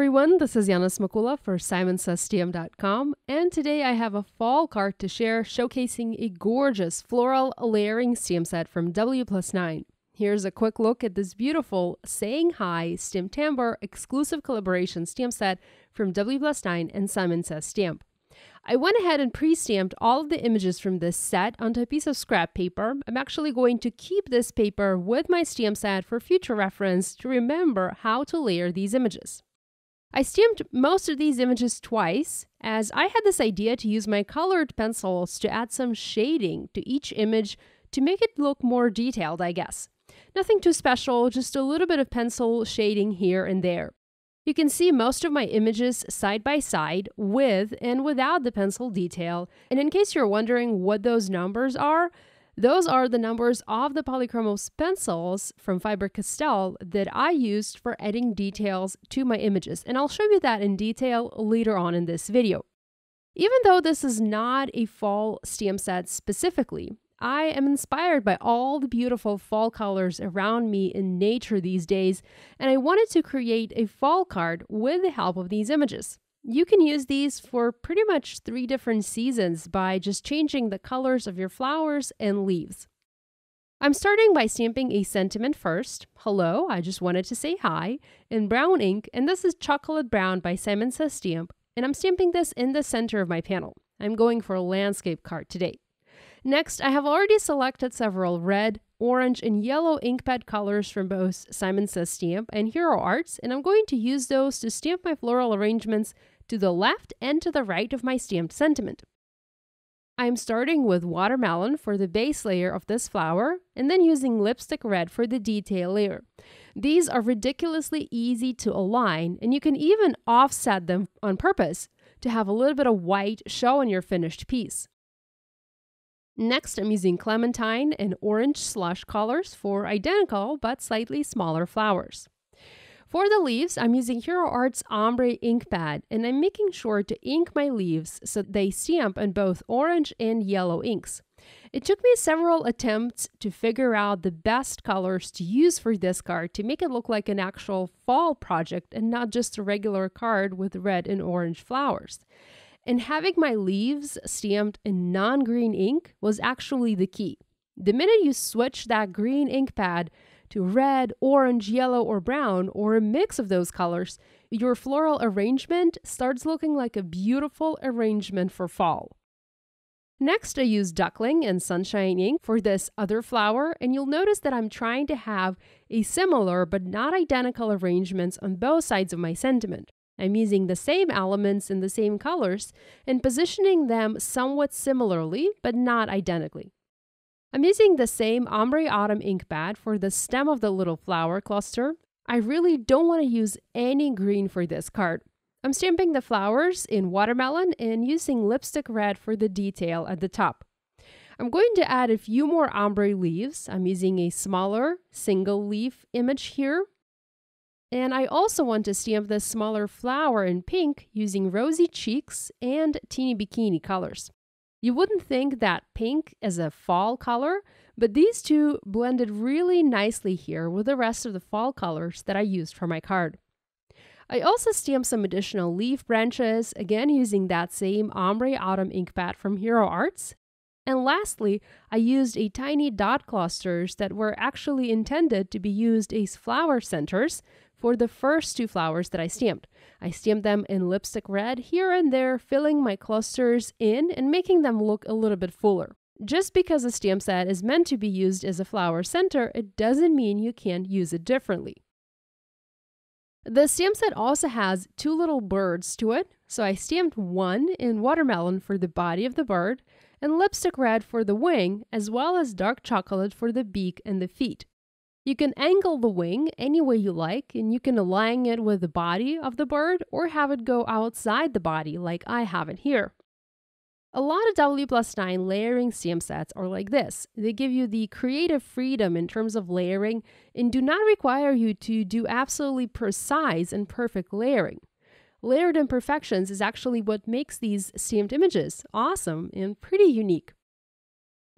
everyone, this is Yana Smakula for SimonsSTM.com, and today I have a fall card to share showcasing a gorgeous floral layering stamp set from WPlus9. Here's a quick look at this beautiful Saying Hi STAMPtember exclusive collaboration stamp set from WPlus9 and Simons Stamp. I went ahead and pre-stamped all of the images from this set onto a piece of scrap paper. I'm actually going to keep this paper with my stamp set for future reference to remember how to layer these images. I stamped most of these images twice, as I had this idea to use my colored pencils to add some shading to each image to make it look more detailed, I guess. Nothing too special, just a little bit of pencil shading here and there. You can see most of my images side by side with and without the pencil detail, and in case you're wondering what those numbers are, those are the numbers of the Polychromos pencils from Faber-Castell that I used for adding details to my images, and I'll show you that in detail later on in this video. Even though this is not a fall stamp set specifically, I am inspired by all the beautiful fall colors around me in nature these days, and I wanted to create a fall card with the help of these images. You can use these for pretty much 3 different seasons by just changing the colors of your flowers and leaves. I'm starting by stamping a sentiment first. Hello, I just wanted to say hi, in brown ink, and this is Chocolate Brown by Simons Stamp, and I'm stamping this in the center of my panel. I'm going for a landscape card today. Next, I have already selected several red, orange, and yellow ink pad colors from both Simons Stamp and Hero Arts, and I'm going to use those to stamp my floral arrangements to the left and to the right of my stamped sentiment. I'm starting with watermelon for the base layer of this flower, and then using lipstick red for the detail layer. These are ridiculously easy to align, and you can even offset them on purpose to have a little bit of white show in your finished piece. Next, I'm using Clementine and orange slush colors for identical but slightly smaller flowers. For the leaves, I'm using Hero Arts Ombre ink pad, and I'm making sure to ink my leaves so they stamp in both orange and yellow inks. It took me several attempts to figure out the best colors to use for this card to make it look like an actual fall project and not just a regular card with red and orange flowers. And having my leaves stamped in non-green ink was actually the key. The minute you switch that green ink pad to red, orange, yellow, or brown, or a mix of those colors, your floral arrangement starts looking like a beautiful arrangement for fall. Next, I use Duckling and Sunshine ink for this other flower, and you'll notice that I'm trying to have a similar but not identical arrangements on both sides of my sentiment. I'm using the same elements in the same colors and positioning them somewhat similarly, but not identically. I'm using the same Ombre Autumn ink pad for the stem of the little flower cluster. I really don't want to use any green for this card. I'm stamping the flowers in watermelon and using lipstick red for the detail at the top. I'm going to add a few more ombre leaves. I'm using a smaller single leaf image here. And I also want to stamp this smaller flower in pink using Rosy Cheeks and Teeny Bikini colors. You wouldn't think that pink is a fall color, but these two blended really nicely here with the rest of the fall colors that I used for my card. I also stamped some additional leaf branches, again using that same Ombre Autumn ink pad from Hero Arts. And lastly, I used a tiny dot clusters that were actually intended to be used as flower centers for the first 2 flowers that I stamped. I stamped them in lipstick red here and there, filling my clusters in and making them look a little bit fuller. Just because a stamp set is meant to be used as a flower center, it doesn't mean you can't use it differently. The stamp set also has 2 little birds to it, so I stamped one in watermelon for the body of the bird and lipstick red for the wing, as well as dark chocolate for the beak and the feet. You can angle the wing any way you like, and you can align it with the body of the bird or have it go outside the body like I have it here. A lot of WPlus9 layering stamp sets are like this. They give you the creative freedom in terms of layering and do not require you to do absolutely precise and perfect layering. Layered imperfections is actually what makes these stamped images awesome and pretty unique.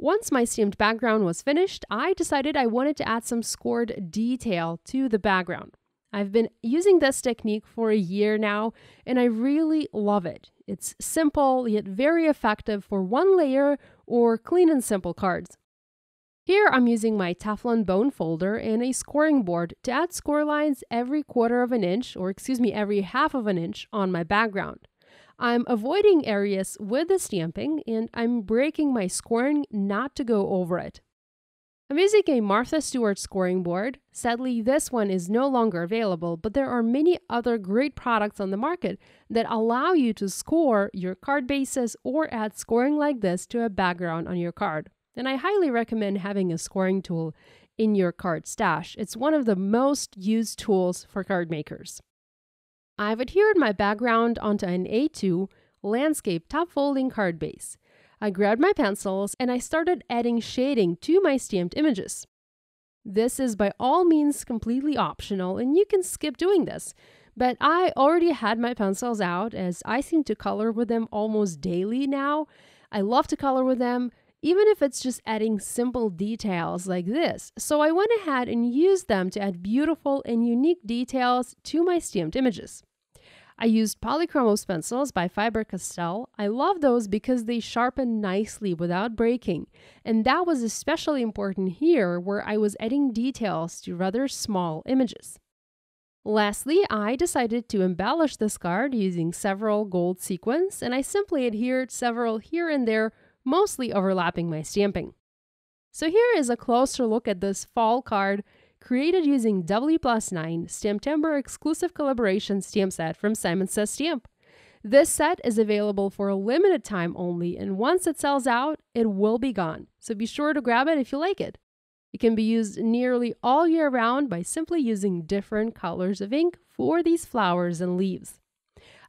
Once my stamped background was finished, I decided I wanted to add some scored detail to the background. I've been using this technique for a year now, and I really love it. It's simple yet very effective for one layer or clean and simple cards. Here I'm using my Teflon bone folder and a scoring board to add score lines every every half of an inch on my background. I'm avoiding areas with the stamping, and I'm breaking my scoring not to go over it. I'm using a Martha Stewart scoring board. Sadly, this one is no longer available, but there are many other great products on the market that allow you to score your card bases or add scoring like this to a background on your card. And I highly recommend having a scoring tool in your card stash. It's one of the most used tools for card makers. I've adhered my background onto an A2 landscape top folding card base. I grabbed my pencils and I started adding shading to my stamped images. This is by all means completely optional, and you can skip doing this, but I already had my pencils out as I seem to color with them almost daily now. I love to color with them, even if it's just adding simple details like this. So I went ahead and used them to add beautiful and unique details to my stamped images. I used Polychromos pencils by Faber-Castell. I love those because they sharpen nicely without breaking, and that was especially important here where I was adding details to rather small images. Lastly, I decided to embellish this card using several gold sequins, and I simply adhered several here and there, mostly overlapping my stamping. So here is a closer look at this fall card created using WPlus9 STAMPtember exclusive collaboration stamp set from Simon Says Stamp. This set is available for a limited time only, and once it sells out, it will be gone. So be sure to grab it if you like it. It can be used nearly all year round by simply using different colors of ink for these flowers and leaves.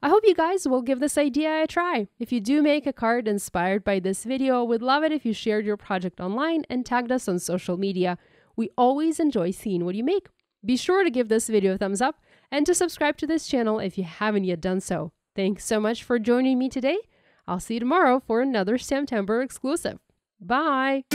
I hope you guys will give this idea a try. If you do make a card inspired by this video, we'd love it if you shared your project online and tagged us on social media. We always enjoy seeing what you make. Be sure to give this video a thumbs up and to subscribe to this channel if you haven't yet done so. Thanks so much for joining me today. I'll see you tomorrow for another STAMPtember exclusive. Bye!